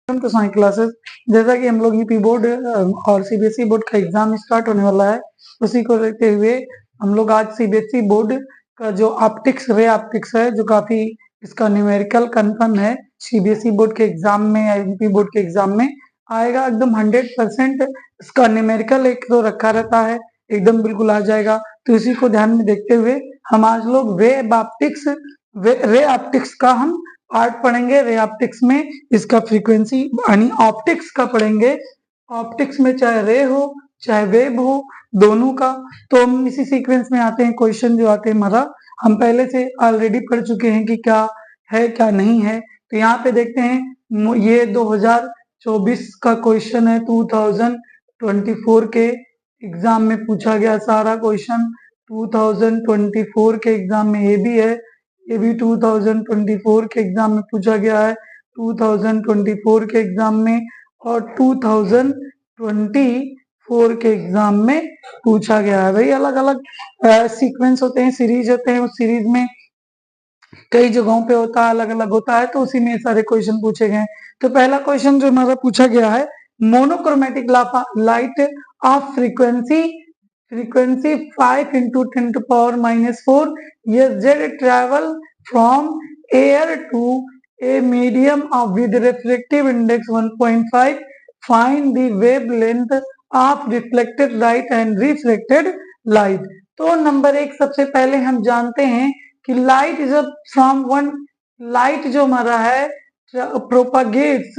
To science classes. जैसा कि हम लोग यूपी बोर्ड और सीबीएसई बोर्ड का एग्जाम स्टार्ट होने वाला है, उसी को देखते हुए हम लोग आज सीबीएसई बोर्ड का जो ऑप्टिक्स रे ऑप्टिक्स है, जो काफी इसका न्यूमेरिकल कंफर्म है, सीबीएसई बोर्ड के एग्जाम में या यूपी बोर्ड के एग्जाम में आएगा। एकदम 100% इसका न्यूमेरिकल एक तो रखा रहता है, एकदम बिल्कुल आ जाएगा। तो इसी को ध्यान में देखते हुए हम आज लोग रे ऑप्टिक्स का हम पार्ट पढ़ेंगे। रे ऑप्टिक्स में इसका फ्रीक्वेंसी यानी ऑप्टिक्स का पढ़ेंगे। ऑप्टिक्स में चाहे रे हो चाहे वेव हो, दोनों का। तो हम इसी सीक्वेंस में आते हैं। क्वेश्चन जो आते हैं हमारा, हम पहले से ऑलरेडी पढ़ चुके हैं कि क्या है क्या नहीं है। तो यहाँ पे देखते हैं, ये 2024 का क्वेश्चन है। 2024 के एग्जाम में पूछा गया सारा क्वेश्चन। 2024 के एग्जाम में ये भी है, ये भी 2024 के एग्जाम में पूछा गया है। 2024 के एग्जाम में और 2024 के एग्जाम में पूछा गया है। भाई अलग अलग सीक्वेंस होते हैं, सीरीज होते हैं। उस सीरीज में कई जगहों पे होता है, अलग अलग होता है, तो उसी में सारे क्वेश्चन पूछे गए। तो पहला क्वेश्चन जो हमारा पूछा गया है, monochromatic light of frequency 5 into 10 to power -4 yes z travel from air to a medium of with refractive index 1.5. Find the wavelength of reflected light and refracted light. तो नंबर एक, सबसे पहले हम जानते हैं कि light is from one, light जो हमारा है propagates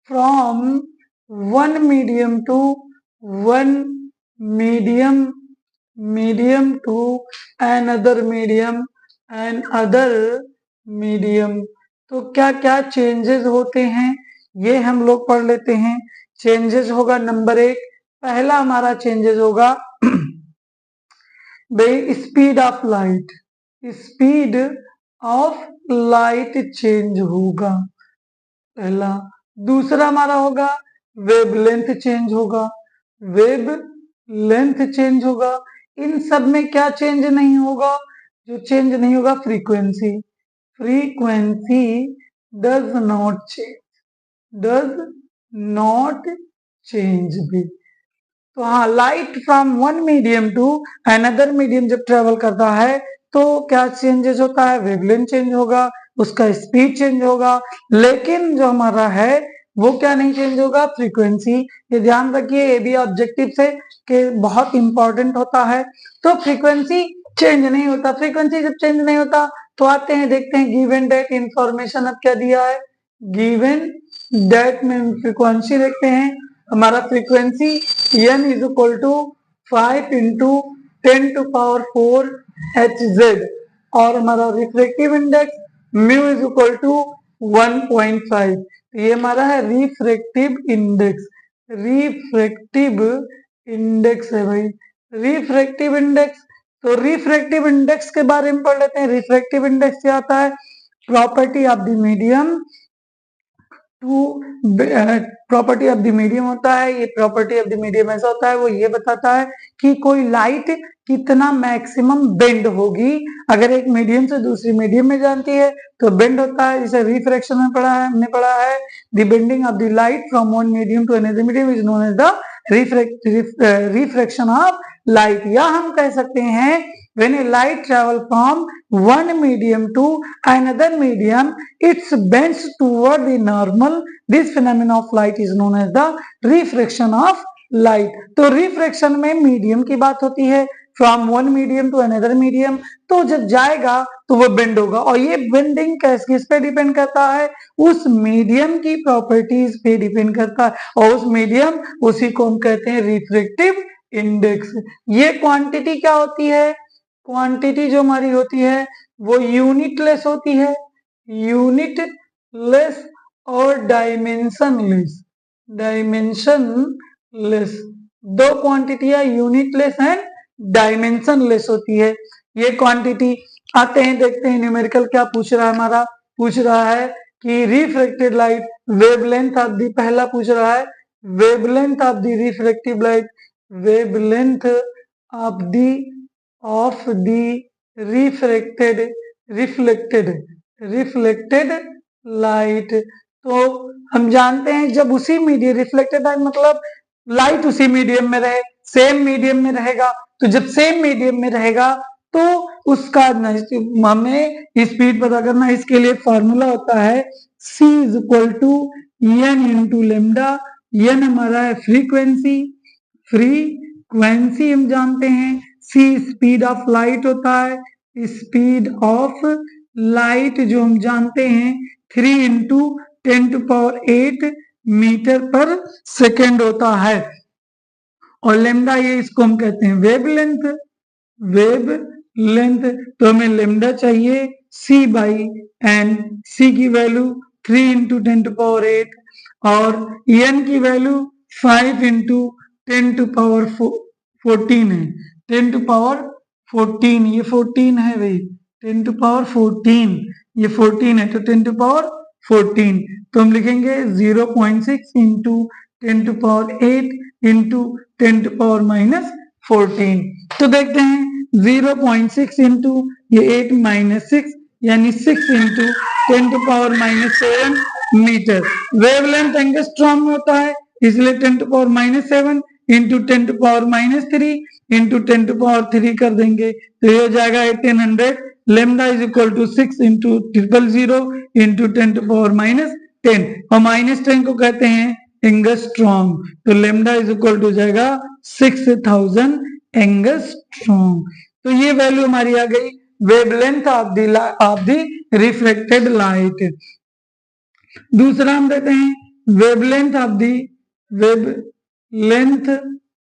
from one medium to one medium to another medium. तो क्या क्या चेंजेस होते हैं ये हम लोग पढ़ लेते हैं। चेंजेस होगा नंबर एक, पहला हमारा चेंजेस होगा speed of light, speed of light change होगा पहला। दूसरा हमारा होगा वेवलेंथ चेंज होगा, वेवलेंथ चेंज होगा। इन सब में क्या चेंज नहीं होगा? जो चेंज नहीं होगा frequency, frequency does not change भी। तो हाँ, light from one medium to another medium जब ट्रेवल करता है तो क्या चेंजेस होता है? वेवलेंथ चेंज होगा, उसका स्पीड चेंज होगा, लेकिन जो हमारा है वो क्या नहीं चेंज होगा? फ्रीक्वेंसी। ये ध्यान रखिए, ये भी ऑब्जेक्टिव से कि बहुत इंपॉर्टेंट होता है। तो फ्रीक्वेंसी चेंज नहीं होता। फ्रीक्वेंसी जब चेंज नहीं होता तो आते हैं, देखते हैं गिवन डेट इंफॉर्मेशन। अब क्या दिया है? गिवन डेट में फ्रीक्वेंसी देखते हैं। हमारा frequency n is equal to 5 into 10 to power 4 hz और हमारा refractive index mu is equal to 1.5। ये हमारा है रिफ्रैक्टिव इंडेक्स, रिफ्रैक्टिव इंडेक्स है भाई, रिफ्रैक्टिव इंडेक्स। तो रिफ्रैक्टिव इंडेक्स के बारे में पढ़ लेते हैं। रिफ्रैक्टिव इंडेक्स क्या आता है? Property of the medium to property of the medium होता है। ये प्रॉपर्टी ऑफ द मीडियम ऐसा होता है, वो ये बताता है कि कोई लाइट कितना मैक्सिमम बेंड होगी। अगर एक मीडियम से दूसरी मीडियम में जानती है तो बेंड होता है, जिसे रिफ्रैक्शन में पढ़ा है, हमने पढ़ा है। The bending of the light from one medium to another medium is known as the refraction of light. या हम कह सकते हैं when a light travel from one medium to another medium, it bends toward the normal. This phenomenon of light is known as the refraction of light. तो refraction में medium की बात होती है, from one medium to another medium. तो जब जाएगा तो वो बेंड होगा, और ये बेंडिंग किस पे डिपेंड करता है? उस मीडियम की प्रॉपर्टीज पे डिपेंड करता है, और उस मीडियम, उसी को हम कहते हैं रिफ्रैक्टिव इंडेक्स। ये क्वांटिटी क्या होती है? क्वांटिटी जो हमारी होती है वो यूनिटलेस होती है, यूनिटलेस और डायमेंशनलेस। डायमेंशनलेस दो क्वांटिटियां यूनिटलेस एंड डायमेंशनलेस होती है। ये क्वांटिटी आते हैं, देखते हैं न्यूमेरिकल क्या पूछ रहा है हमारा। पूछ रहा है कि refracted light wavelength of the, पहला पूछ रहा है wavelength of the refractive light, wavelength of the reflected light. तो हम जानते हैं जब उसी मीडियम रिफ्लेक्टेड लाइट मतलब लाइट उसी मीडियम में रहे, सेम मीडियम में रहेगा, तो जब सेम मीडियम में रहेगा तो उसका हमें स्पीड पता करना है। इसके लिए फॉर्मूला होता है c is equal to n into lambda. N हमारा है फ्रीक्वेंसी, फ्रीक्वेंसी हम जानते हैं, c स्पीड ऑफ लाइट होता है, स्पीड ऑफ लाइट जो हम जानते हैं 3 इंटू 10⁸ मीटर पर सेकेंड होता है। और लेमडा ये इसको हम कहते हैं वेवलेंथ, वेवलेंथ। तो हमें लेमडा चाहिए c बाई एन, c की वैल्यू 3 इंटू 10⁸ और n की वैल्यू 5 इंटू 10⁻14 है। 10⁻14 ये 14 है भाई, 10⁻14 ये 14 है, तो 10⁻14 तो हम लिखेंगे 0.6 इंटू 10⁸ इंटू 10⁻⁻14। तो देखते हैं 0.6 इंटू ये 8 माइनस 6 यानी 6 इंटू 10⁻⁻7 मीटर। वेवलेंथ एंगस्ट्रॉम में होता है इसलिए 10⁻⁻7 इंटू 10⁻³ इंटू 10⁻³ कर देंगे तो ये हो जाएगा 1800। Lambda is equal to 6 into 000 into 10⁻10 और -10 को कहते हैं एंगस्ट्रॉम। तो लेमडा इज इक्वल टू जाएगा 6000 एंगस्ट्रॉम। तो ये वैल्यू हमारी आ गई wavelength of the reflected light. दूसरा हम देते हैं wavelength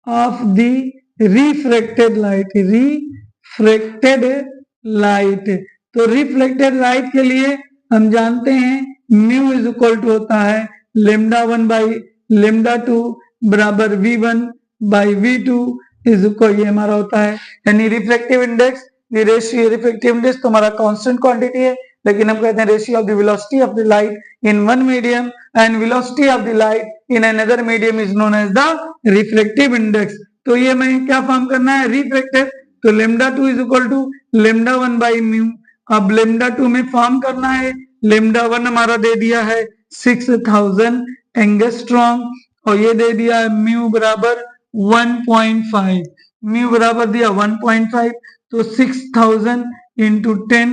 of the refracted light, refracted light. तो रिफ्लेक्टेड लाइट के लिए हम जानते हैं म्यू इज इक्वल टू होता है लेमडा 1 बाई लेमडा 2 बराबर v1 by v2 is equal, ये हमारा होता है यानी रिफ्लेक्टिव इंडेक्स, ये रेशियो रिफ्लेक्टिव इंडेक्स तो हमारा कांस्टेंट क्वांटिटी है, लेकिन हम कहते हैं ratio of the velocity of the light in one medium and velocity of the light in another medium is known as the reflective index. तो ये हमें क्या फॉर्म करना है रिफ्लेक्टेड, तो lambda 2 is equal to lambda 1 by mu. अब lambda 2 में form करना है, लेमडा 1 हमारा दे दिया है 6000 एंगस्ट्रॉम और ये दे दिया है म्यू बराबर 1.5, म्यू बराबर दिया 1.5 तो 6000 इंटू 10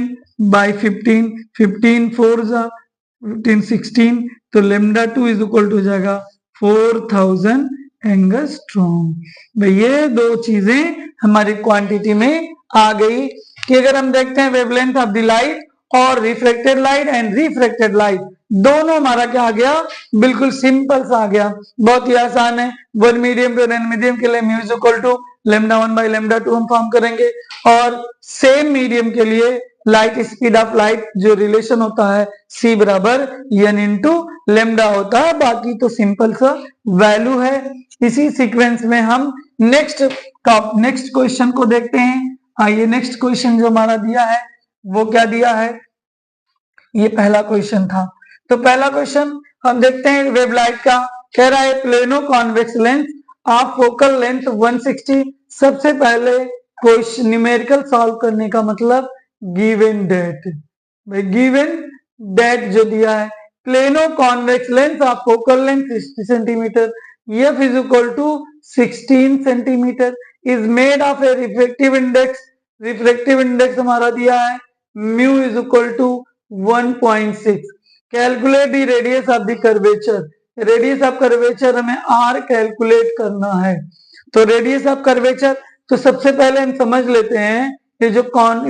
बाई 15, 15 4 15 16 तो लेमडा 2 इज इक्वल टू हो जाएगा 4000 एंगस्ट्रॉम। भाई ये दो चीजें हमारी क्वांटिटी में आ गई कि अगर हम देखते हैं वेवलेंथ ऑफ द लाइट और reflected light and refracted light दोनों हमारा क्या आ गया, बिल्कुल सिंपल सा आ गया, बहुत ही आसान है। वन मीडियम पे एन मीडियम के लिए mu is equal to lambda 1 by lambda 2 हम फॉर्म करेंगे और सेम मीडियम के लिए लाइट स्पीड ऑफ लाइट जो रिलेशन होता है c बराबर n इंटू लेमडा होता है, बाकी तो सिंपल सा वैल्यू है। इसी सीक्वेंस में हम नेक्स्ट क्वेश्चन को देखते हैं। आइए नेक्स्ट क्वेश्चन जो हमारा दिया है वो क्या दिया है, ये पहला क्वेश्चन था। तो पहला क्वेश्चन हम देखते हैं वेवलाइट का, कह रहा है plano convex lens of focal length 160। सबसे पहले क्वेश्चन न्यूमेरिकल सॉल्व करने का मतलब गिवन डेट, भाई गिवन डेट जो दिया है plano convex lens of focal length 60 centimetre, f is equal to 16 centimetre is made of a reflective index, reflective index हमारा दिया है mu is equal to 1.6। Calculate the radius of the curvature, radius of curvature हमें r calculate करना है। तो radius of curvature तो सबसे पहले हम समझ लेते हैं ये जो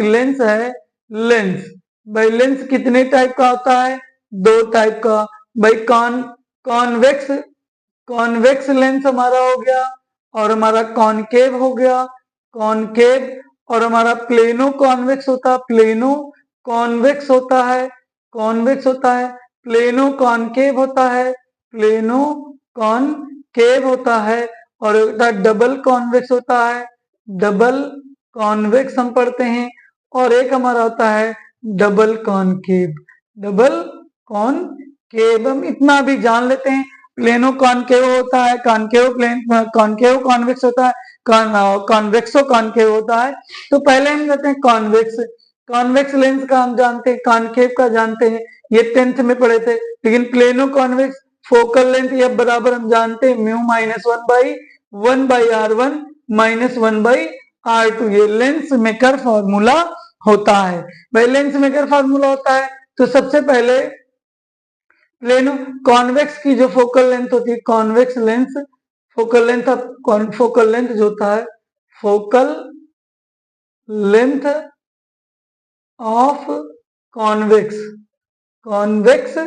लेंस है, लेंस भाई लेंस कितने टाइप का होता है, दो टाइप का भाई, कॉन्वेक्स लेंस हमारा हो गया और हमारा कॉनकेव हो गया, कॉनकेव, और हमारा प्लेनो कॉन्वेक्स होता है, प्लेनो कॉन्वेक्स होता है, कॉन्वेक्स होता है, प्लेनो कॉनकेव होता है, प्लेनो कॉनकेव होता है, और डबल कॉन्वेक्स होता है, डबल कॉन्वेक्स हम पढ़ते हैं, और एक हमारा होता है डबल कॉनकेव, डबल कॉनकेव। हम इतना भी जान लेते हैं प्लेनो कॉनकेव होता है, कॉनकेव प्लेन, कॉनकेव कॉन्वेक्स होता है, कॉन्वेक्सो कॉनकेव होता है। तो पहले हम कहते हैं कॉन्वेक्स, कॉन्वेक्स लेंस का हम जानते हैं, कॉनकेव का जानते हैं। ये 10th में पढ़े थे। लेकिन plano convex focal length F बराबर हम जानते हैं mu minus 1/1/r1 minus 1/r2, ये लेंस मेकर फॉर्मूला होता है। भाई लेंस मेकर फॉर्मूला होता है तो सबसे पहले प्लेनो कॉन्वेक्स की जो फोकल लेंथ होती है, कॉन्वेक्स लेंस फोकल लेंथ जो होता है focal length of convex convex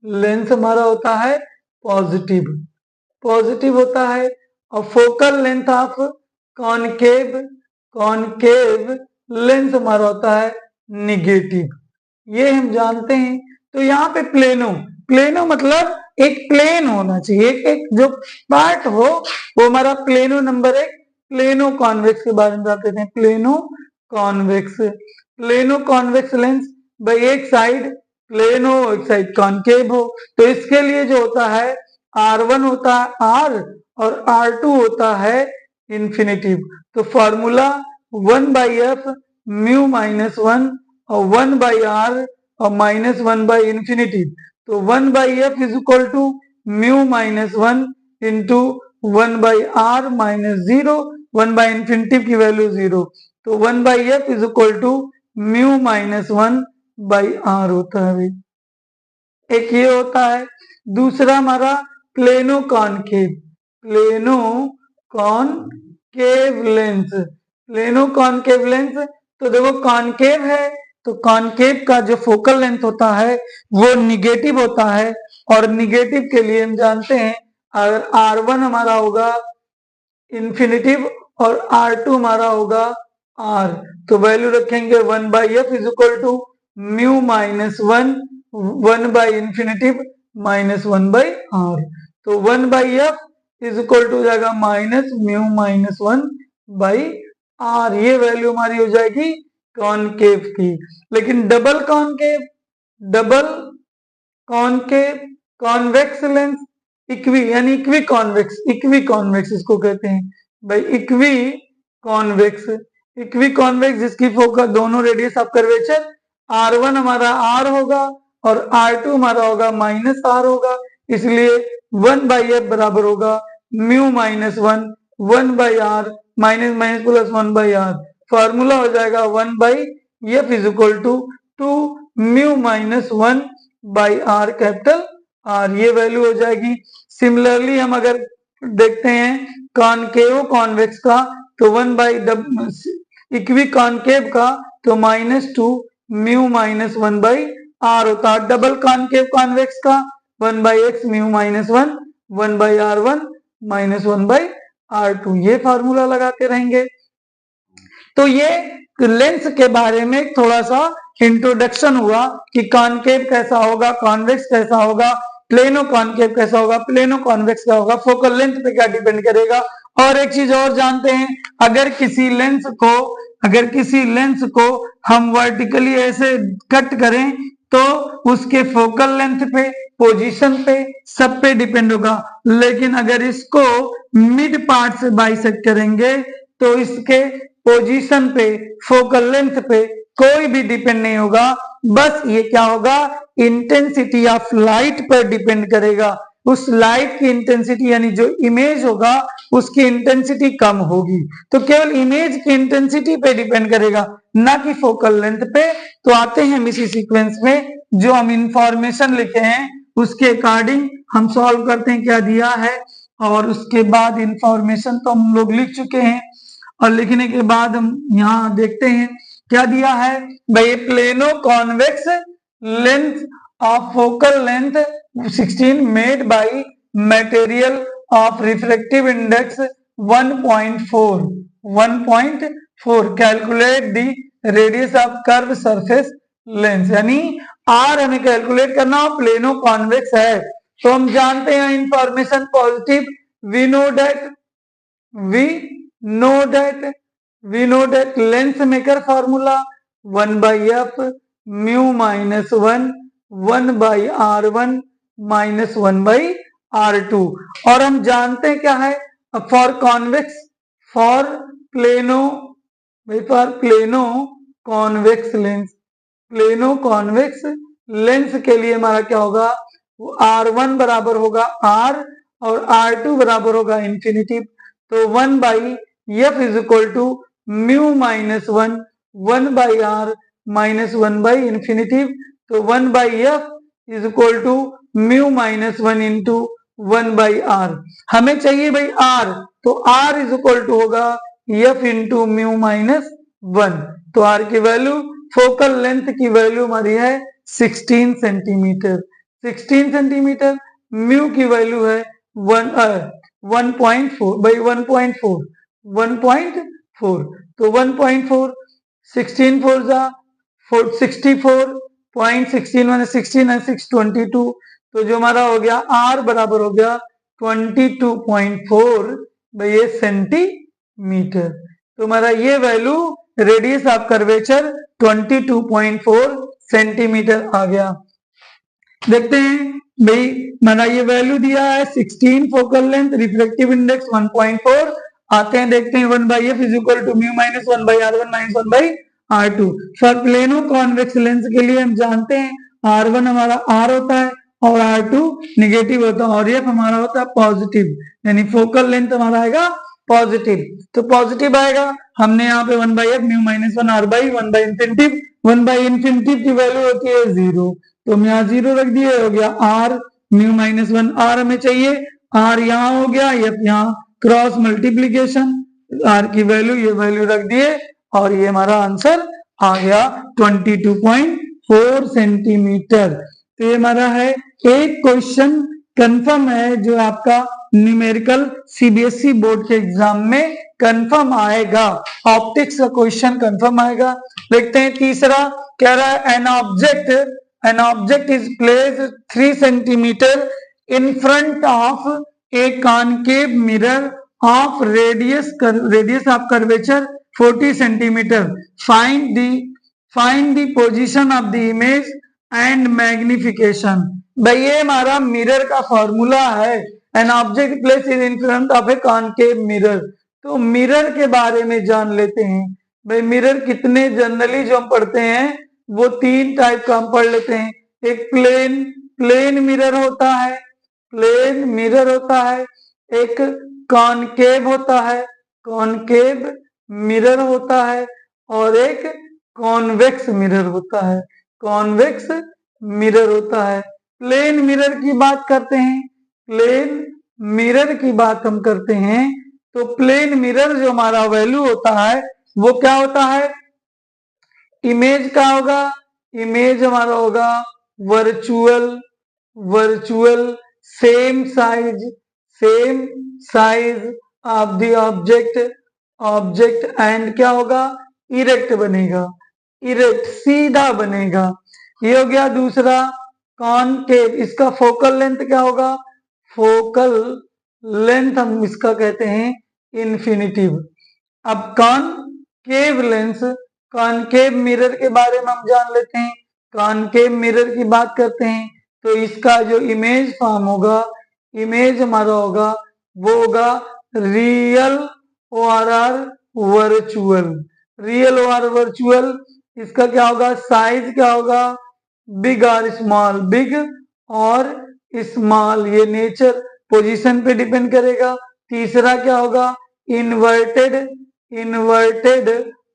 lens हमारा होता है पॉजिटिव होता है, और focal length of concave lens हमारा होता है निगेटिव, ये हम जानते हैं। तो यहाँ पे प्लेनो मतलब एक प्लेन होना चाहिए, एक जो पार्ट हो वो हमारा प्लेनो नंबर एक। प्लेनो कॉन्वेक्स के बारे में बताते हैं। प्लेनो कॉन्वेक्स लेंस भाई एक साइड प्लेन हो एक साइड कॉनकेव हो, तो इसके लिए जो होता है R1 होता है R और R2 होता है इंफिनिटिव। तो फॉर्मूला 1/f म्यू माइनस 1 और 1/r और माइनस 1/इंफिनिटी, तो 1/f is equal to mu minus 1 into 1/r minus 0, 1/इंफिनिटी की वैल्यू 0, तो 1/f is equal to mu minus 1/r होता है। एक ये होता है। दूसरा हमारा प्लेनो कॉनकेव लेंस, तो देखो कॉनकेव है तो कॉनकेव का जो फोकल लेंथ होता है वो निगेटिव होता है, और निगेटिव के लिए हम जानते हैं अगर R1 हमारा होगा इंफिनिटिव और R2 हमारा होगा R, तो वैल्यू रखेंगे 1/f is equal to mu minus 1/इंफिनिटिव माइनस 1/r, तो 1/f इज इक्वल टू हो जाएगा माइनस म्यू माइनस 1/r, ये वैल्यू हमारी हो जाएगी कॉनकेव की। लेकिन डबल कॉनकेव कॉन्वेक्स लेंस यानी इक्वी कॉन्वेक्स इसको कहते हैं भाई, इक्वी कॉन्वेक्स जिसकी फोकस दोनों रेडियस ऑफ कर्वेचर R1 हमारा R होगा और R2 हमारा होगा माइनस R होगा, इसलिए 1/f बराबर होगा mu minus 1/r minus minus plus 1/r, formula हो जाएगा 1/f is equal to 2 mu minus 1/r capital R, ये वैल्यू हो जाएगी। सिमिलरली हम अगर देखते हैं कॉनकेव कॉन्वेक्स का तो 1/इक्वी कॉनकेव का तो -2 म्यू माइनस 1/r होता है। डबल कॉनकेव कॉन्वेक्स का 1/x mu minus 1/r1 minus 1/r2, ये फॉर्मूला लगाते रहेंगे। तो ये लेंस के बारे में थोड़ा सा इंट्रोडक्शन हुआ कि कॉनकेव कैसा होगा, कॉन्वेक्स कैसा होगा, प्लेनो कॉनकेव कैसा होगा, प्लेनो कॉन्वेक्स क्या होगा, फोकल लेंथ पे क्या डिपेंड करेगा। और एक चीज और जानते हैं, अगर किसी लेंस को हम वर्टिकली ऐसे कट करें तो उसके फोकल लेंथ पे, पोजीशन पे, सब पे डिपेंड होगा, लेकिन अगर इसको मिड पार्ट से बाइसेक्ट करेंगे तो इसके पोजीशन पे, फोकल लेंथ पे कोई भी डिपेंड नहीं होगा, बस ये क्या होगा इंटेंसिटी ऑफ लाइट पर डिपेंड करेगा। उस लाइट की इंटेंसिटी यानी जो इमेज होगा उसकी इंटेंसिटी कम होगी, तो केवल इमेज की इंटेंसिटी पे डिपेंड करेगा, ना कि फोकल लेंथ पे। तो आते हैं हम इसी सीक्वेंस में, जो हम इंफॉर्मेशन लिखे हैं उसके अकॉर्डिंग हम सॉल्व करते हैं क्या दिया है, और उसके बाद इंफॉर्मेशन तो हम लोग लिख चुके हैं, और लिखने के बाद हम यहाँ देखते हैं क्या दिया है भाई, plano convex length of focal length 16 made by material of refractive index 1.4 calculate the radius of curve surface lens, यानी R हमें कैलकुलेट करना हो, प्लेनो कॉन्वेक्स है तो हम जानते हैं information positive, we know that lens maker formula 1/f mu minus 1/r1 minus 1/r2, और हम जानते हैं क्या है फॉर प्लेनो कॉन्वेक्स लेंस के लिए हमारा क्या होगा, R1 बराबर होगा R और R2 बराबर होगा इंफिनिटी। तो 1/f is equal to mu minus 1/r minus 1/इंफिनिटी। तो 1/f is equal to mu minus 1 into 1/r। हमें चाहिए भाई r, तो r इज इक्वल टू होगा f इंटू म्यू माइनस 1। तो r की वैल्यू, फोकल लेंथ की वैल्यू हमारी है 16 सेंटीमीटर। 16 सेंटीमीटर, म्यू की वैल्यू है 1.4 बाई 1.4। तो 1.4, 16 4 जा 64.16 मैंने 16 है 622। तो जो हमारा हो गया r बराबर हो गया 22.4 बाई सेंटीमीटर। तो हमारा ये value radius of curvature 22.4 centimetre आ गया। देखते हैं भाई, मैंने ये वैल्यू दिया है 16 फोकल लेंथ, रिफ्लेक्टिव इंडेक्स 1.4। आते हैं देखते हैं 1/f is equal to mu minus 1/r1 minus 1/r2। For plano convex lens के लिए हम जानते हैं R1 हमारा R होता है और R2 निगेटिव होता है और F हमारा होता है पॉजिटिव, यानी फोकल लेंथ हमारा आएगा पॉजिटिव। तो पॉजिटिव आएगा, हमने यहाँ पे 1/f mu minus 1 r by 1/इंफिनिटी। 1/इंफिनिटी की वैल्यू होती है 0, तो हम यहाँ 0 रख दिए, हो गया r म्यू माइनस 1 r हमें चाहिए, r यहाँ हो गया, f यहाँ, क्रॉस मल्टीप्लीकेशन, r की वैल्यू ये वैल्यू रख दिए और ये हमारा आंसर आ गया 22.4 सेंटीमीटर। तो ये हमारा है एक क्वेश्चन कंफर्म है जो आपका न्यूमेरिकल सीबीएसई बोर्ड के एग्जाम में कंफर्म आएगा, ऑप्टिक्स का क्वेश्चन कंफर्म आएगा। देखते हैं तीसरा, कह रहा है an object is placed 3 centimetre in front of A concave mirror of radius of curvature 40 centimetre. Find the position of the image and magnification. भाई ये हमारा मिरर का फॉर्मूला है, an object place is in front of A concave mirror. तो mirror के बारे में जान लेते हैं। भाई मिरर कितने, जनरली जो हम पढ़ते हैं वो 3 टाइप का हम पढ़ लेते हैं। एक प्लेन मिरर होता है, प्लेन मिरर होता है, एक कॉनकेव होता है, कॉनकेव मिरर होता है, और एक कॉन्वेक्स मिरर होता है, कॉन्वेक्स मिरर होता है। प्लेन मिरर की बात करते हैं, प्लेन मिरर की बात हम करते हैं, तो प्लेन मिरर जो हमारा वैल्यू होता है वो क्या होता है, इमेज का होगा, इमेज हमारा होगा virtual same size of the object and क्या होगा, इरेक्ट बनेगा, इरेक्ट सीधा बनेगा। ये हो गया दूसरा कॉनकेव, इसका फोकल लेंथ क्या होगा, फोकल लेंथ हम इसका कहते हैं इन्फिनिटिव। अब कॉनकेव लेंस, कॉनकेव मिरर के बारे में हम जान लेते हैं। कॉनकेव मिरर की बात करते हैं तो इसका जो इमेज फॉर्म होगा, इमेज हमारा होगा वो होगा real ORR virtual, real OR virtual. इसका क्या होगा, साइज क्या होगा, बिग और स्मॉल, बिग और स्मॉल, ये नेचर पोजीशन पे डिपेंड करेगा। तीसरा क्या होगा, इन्वर्टेड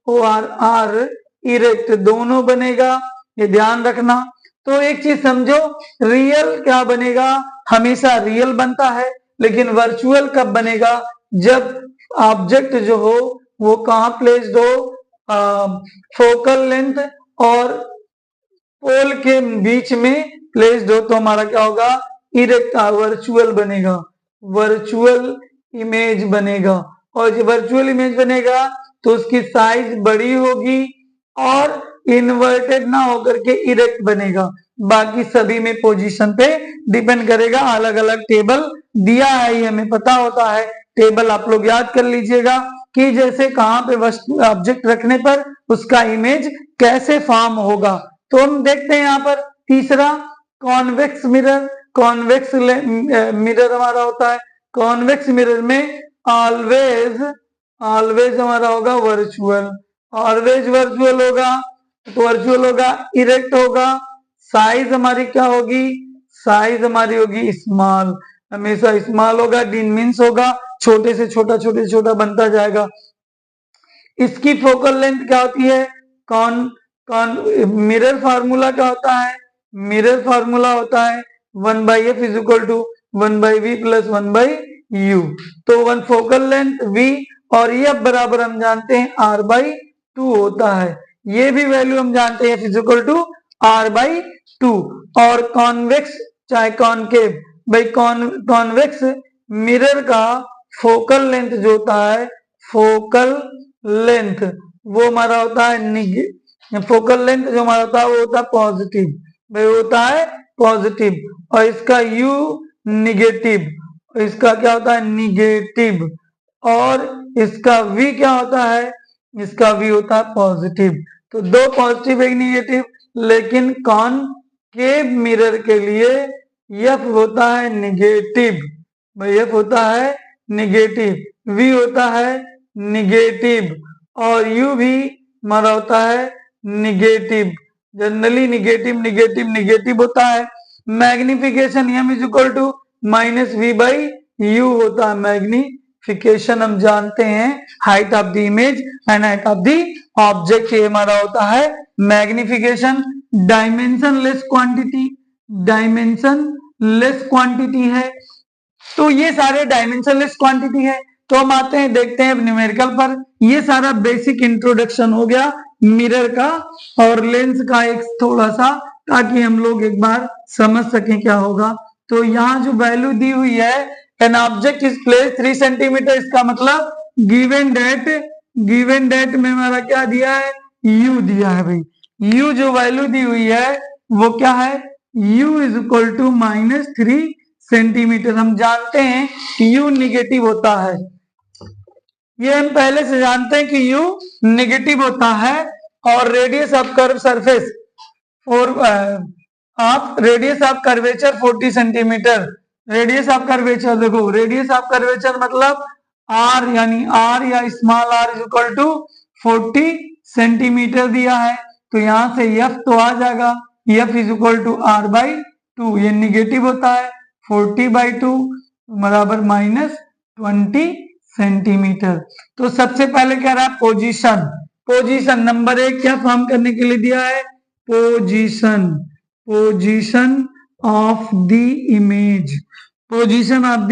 ORR इरेक्ट, दोनों बनेगा, ये ध्यान रखना। तो एक चीज समझो, रियल क्या बनेगा, हमेशा रियल बनता है, लेकिन वर्चुअल कब बनेगा, जब ऑब्जेक्ट जो हो वो कहाँ प्लेस्ड हो, फोकल लेंथ और पोल के बीच में प्लेस्ड हो, तो हमारा क्या होगा, इरेक्ट वर्चुअल बनेगा, वर्चुअल इमेज बनेगा। और जब वर्चुअल इमेज बनेगा तो उसकी साइज बड़ी होगी और इन्वर्टेड ना होकर के इरेक्ट बनेगा। बाकी सभी में पोजीशन पे डिपेंड करेगा, अलग अलग टेबल दिया है, ये हमें पता होता है। टेबल आप लोग याद कर लीजिएगा कि जैसे कहाँ पे वस्तु ऑब्जेक्ट रखने पर उसका इमेज कैसे फॉर्म होगा। तो हम देखते हैं यहाँ पर तीसरा कॉन्वेक्स मिरर, कॉन्वेक्स मिरर हमारा होता है, कॉन्वेक्स मिरर में ऑलवेज हमारा होगा वर्चुअल, ऑलवेज वर्चुअल होगा, तो वर्चुअल होगा, इरेक्ट होगा, साइज हमारी क्या होगी, साइज हमारी होगी स्मॉल, हमेशा स्मॉल होगा, डिमिनिश होगा, छोटे से छोटा बनता जाएगा। इसकी फोकल लेंथ क्या होती है, कौन कौन मिरर फार्मूला क्या होता है, मिरर फार्मूला होता है 1/f is equal to 1/v plus 1/u। तो वन फोकल लेंथ v और f बराबर हम जानते हैं r/2 होता है, ये भी वैल्यू हम जानते हैं इज इक्वल टू r/2। और कॉन्वेक्स चाहे कॉनकेव, भाई कॉन्वेक्स मिरर का फोकल लेंथ जो होता है, फोकल लेंथ वो हमारा होता है फोकल लेंथ जो हमारा होता है वो होता है पॉजिटिव, भाई होता है पॉजिटिव। और इसका u निगेटिव, इसका क्या होता है निगेटिव, और इसका v क्या होता है, इसका v होता है पॉजिटिव। तो दो पॉजिटिव एक निगेटिव, लेकिन कॉनकेव मिरर के लिए f होता है निगेटिव, भाई f होता है निगेटिव, v होता है निगेटिव, और u भी हमारा होता है negative. Generally negative negative negative होता है। Magnification m is equal to -v/u होता है, मैग्निफिकेशन हम जानते हैं height of the image and height of the object, ये हमारा होता है magnification. Dimension less quantity, dimension less quantity है, तो ये सारे डायमेंशन लेस क्वांटिटी है। तो हम आते हैं देखते हैं न्यूमेरिकल पर। ये सारा बेसिक इंट्रोडक्शन हो गया मिरर का और लेंस का एक थोड़ा सा, ताकि हम लोग एक बार समझ सकें क्या होगा। तो यहाँ जो वैल्यू दी हुई है, an object is place 3 centimetre, इसका मतलब गिवन डेट में हमारा क्या दिया है, u दिया है भाई। u जो वैल्यू दी हुई है वो क्या है, u is equal to -3 centimetre. हम जानते हैं कि u निगेटिव होता है, ये हम पहले से जानते हैं कि u निगेटिव होता है। और radius of curve surface radius of curvature 40 centimetre. Radius of curvature देखो, रेडियस ऑफ कर्वेचर मतलब r, यानी r या small r is equal to 40 centimetre दिया है। तो यहां से f तो आ जाएगा, f is equal to r/2, ये निगेटिव होता है, 40/2 बराबर -20 सेंटीमीटर। तो सबसे पहले कह रहा है पोजीशन, पोजीशन नंबर 1 क्या फॉर्म करने के लिए दिया है, position, position of the image, position of the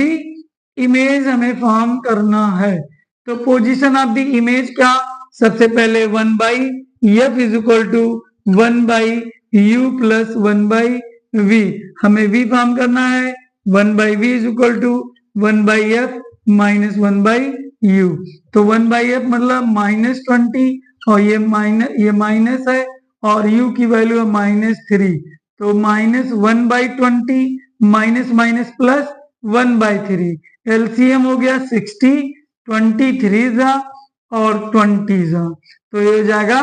image हमें फॉर्म करना है। तो पोजीशन ऑफ द इमेज क्या, सबसे पहले 1/f is equal to 1/u plus 1/v, हमें v फॉर्म करना है, 1/v is equal to 1/f minus 1/u। तो 1/f मतलब -20, और ये माइनस है, और u की वैल्यू है -3, तो -1/20 माइनस माइनस प्लस 1/3, एलसीएम हो गया 60, 23 जा और 20 जा, तो ये हो जाएगा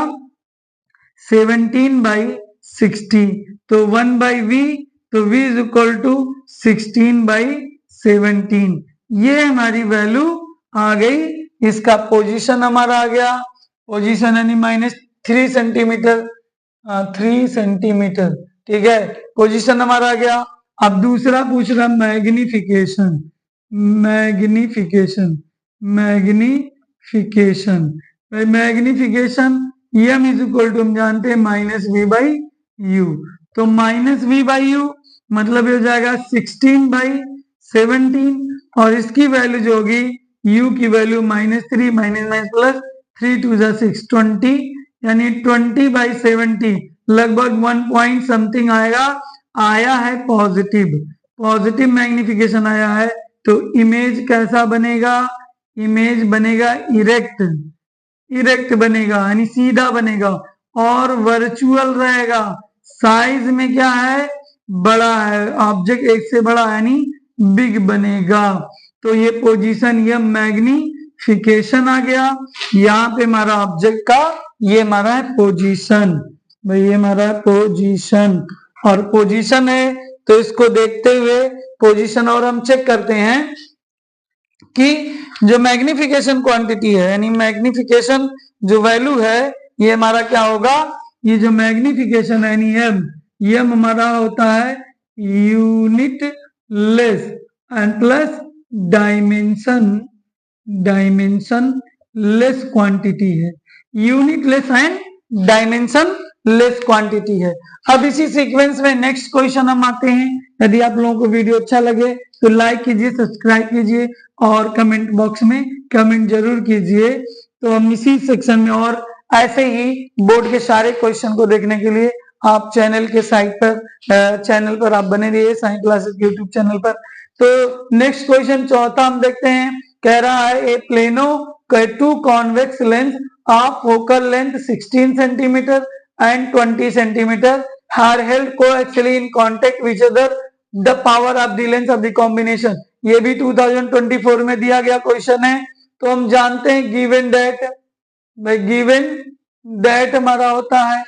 17/60। तो 1/v, तो v इज इक्वल टू 16/17, ये हमारी वैल्यू आ गई। इसका पोजीशन हमारा आ गया, पोजीशन यानी -3 सेंटीमीटर, 3 सेंटीमीटर, ठीक है, पोजीशन हमारा आ गया। अब दूसरा पूछ रहा magnification, magnification, magnification, magnification m is equal to हम जानते हैं -v/u, तो -v/u मतलब ये हो जाएगा 16/17, और इसकी वैल्यू जो होगी u की वैल्यू -3 माइनस प्लस 3 2 6 20, यानी 20/70, लगभग 1 पॉइंट समथिंग आएगा, आया है पॉजिटिव, पॉजिटिव मैग्निफिकेशन आया है। तो इमेज कैसा बनेगा, इमेज बनेगा इरेक्ट, इरेक्ट बनेगा यानी सीधा बनेगा, और वर्चुअल रहेगा, साइज में क्या है बड़ा है, ऑब्जेक्ट एक से बड़ा यानी बिग बनेगा। तो ये पोजीशन, ये मैग्निफिकेशन आ गया। यहाँ पे हमारा ऑब्जेक्ट का ये हमारा है पोजीशन, भाई ये हमारा है पोजीशन, और पोजीशन है तो इसको देखते हुए पोजीशन और हम चेक करते हैं कि जो मैग्निफिकेशन क्वांटिटी है, यानी मैग्निफिकेशन जो वैल्यू है, ये हमारा क्या होगा, ये जो मैग्निफिकेशन है यानी m, यम हमारा होता है unit less and plus dimension less quantity है, unit less and dimension less quantity है। अब इसी सीक्वेंस में नेक्स्ट क्वेश्चन हम आते हैं। यदि आप लोगों को वीडियो अच्छा लगे तो लाइक कीजिए, सब्सक्राइब कीजिए और कमेंट बॉक्स में कमेंट जरूर कीजिए। तो हम इसी सेक्शन में और ऐसे ही बोर्ड के सारे क्वेश्चन को देखने के लिए आप चैनल पर आप बने रहिए, साइंस क्लासेस यूट्यूब चैनल पर। तो नेक्स्ट क्वेश्चन चौथा हम देखते हैं। कह रहा है a plano to convex lens of focal length 16 centimetre and 20 centimeter are held coaxially in contact with each other. The power of the lens of the combination. ये भी 2024 में दिया गया क्वेश्चन है। तो हम जानते हैं गिवन दैट हमारा होता है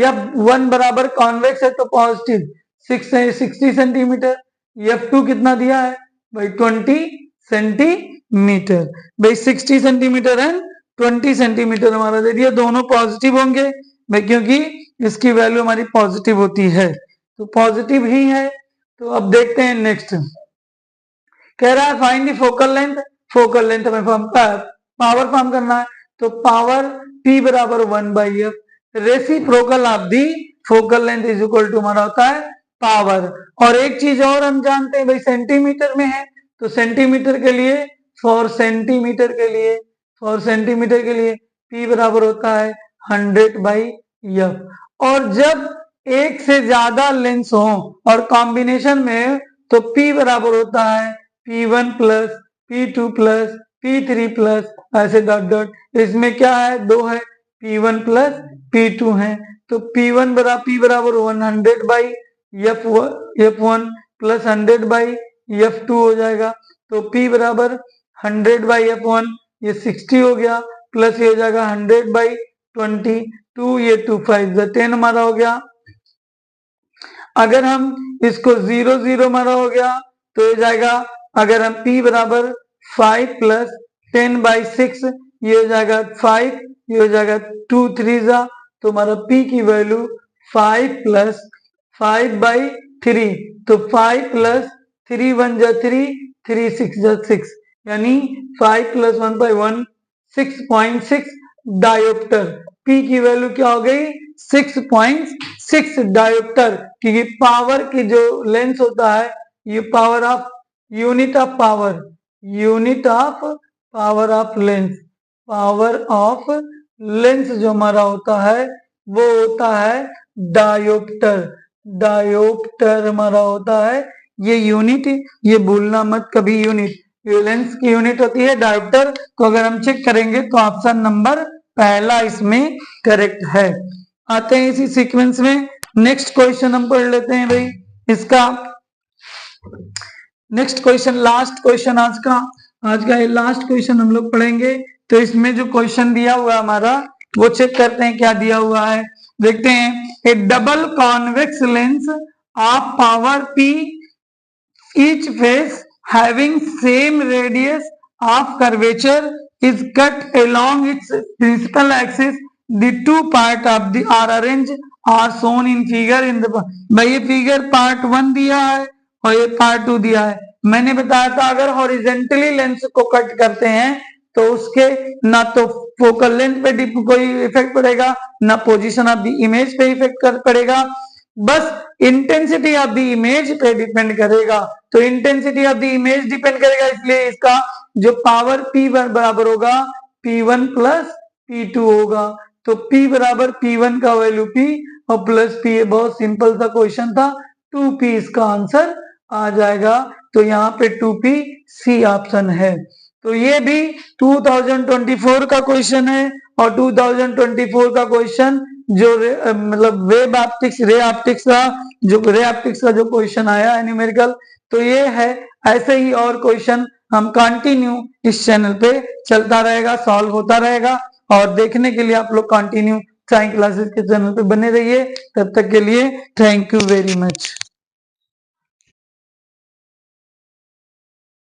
F1 बराबर कॉन्वेक्स है तो पॉजिटिव 60 सेंटीमीटर, F2 कितना दिया है भाई 20 सेंटीमीटर। भाई 60 सेंटीमीटर एंड 20 सेंटीमीटर हमारा दे दिया, दोनों पॉजिटिव होंगे भाई क्योंकि इसकी वैल्यू हमारी पॉजिटिव होती है, तो पॉजिटिव ही है। तो अब देखते हैं नेक्स्ट। कह रहा है फाइंड द फोकल लेंथ हमें पावर फॉर्म करना है। तो पावर P बराबर 1/f, reciprocal of the focal length is equal to हमारा होता है पावर। और एक चीज और हम जानते हैं भाई सेंटीमीटर में है, तो सेंटीमीटर के लिए फॉर सेंटीमीटर के लिए P बराबर होता है 100/f। और जब एक से ज्यादा लेंस हो और कॉम्बिनेशन में तो P बराबर होता है P1 plus P2 plus P3 plus ऐसे डॉट डॉट। इसमें क्या है, दो है, P1 प्लस P2 है, तो P1 बराबर 100/f1 प्लस 100/f2 हो जाएगा। तो P बराबर 100/f1, ये 60 हो गया, प्लस ये हो जाएगा 100/22, ये 2×5 10 हमारा हो गया। अगर हम इसको 0 हमारा हो गया तो ये जाएगा, अगर हम P बराबर 5 प्लस 10/6, ये हो जाएगा 5, ये हो जाएगा 2 3 तो हमारा P की वैल्यू 5 प्लस 5/3, तो 5 प्लस 3 1 3, 3 6 6, यानी 5 प्लस 1/1 6.6 डायोप्टर। P की वैल्यू क्या हो गई 6.6 डायोप्टर, क्योंकि पावर की जो लेंस होता है ये यूनिट ऑफ लेंस जो हमारा होता है वो होता है डायोप्टर हमारा होता है ये यूनिट, ये भूलना मत कभी, यूनिट लेंस की यूनिट होती है डायोप्टर। तो अगर हम चेक करेंगे तो ऑप्शन नंबर पहला इसमें करेक्ट है। आते हैं इसी सीक्वेंस में नेक्स्ट क्वेश्चन हम पढ़ लेते हैं भाई। इसका नेक्स्ट क्वेश्चन लास्ट क्वेश्चन आज का ये लास्ट क्वेश्चन हम लोग पढ़ेंगे। तो इसमें जो क्वेश्चन दिया हुआ हमारा वो चेक करते हैं क्या दिया हुआ है, देखते हैं। A double convex lens of power P, each face having same radius of curvature is cut along its principal axis. The two part of the are arranged are shown in figure in the भाई ये figure part 1 दिया है और ये part 2 दिया है। मैंने बताया था अगर हॉरिजेंटली लेंस को कट करते हैं तो उसके ना तो फोकल लेंथ पे कोई इफेक्ट पड़ेगा, ना पोजीशन ऑफ द इमेज पे इफेक्ट पड़ेगा, बस इंटेंसिटी ऑफ द इमेज पे डिपेंड करेगा। तो intensity of the image depend करेगा, इसलिए इसका जो पावर P बराबर होगा P1 प्लस P2 होगा। तो P बराबर P1 का वैल्यू P और प्लस P, बहुत सिंपल सा क्वेश्चन था, 2P इसका आंसर आ जाएगा। तो यहाँ पे 2P C ऑप्शन है। तो ये भी 2024 का क्वेश्चन है और 2024 का क्वेश्चन जो मतलब रे ऑप्टिक्स का जो क्वेश्चन आया है न्यूमेरिकल, तो ये है। ऐसे ही और क्वेश्चन हम कंटिन्यू इस चैनल पे चलता रहेगा, सॉल्व होता रहेगा, और देखने के लिए आप लोग कंटिन्यू साइंस क्लासेस के चैनल पे बने रहिए। तब तक के लिए थैंक यू वेरी मच।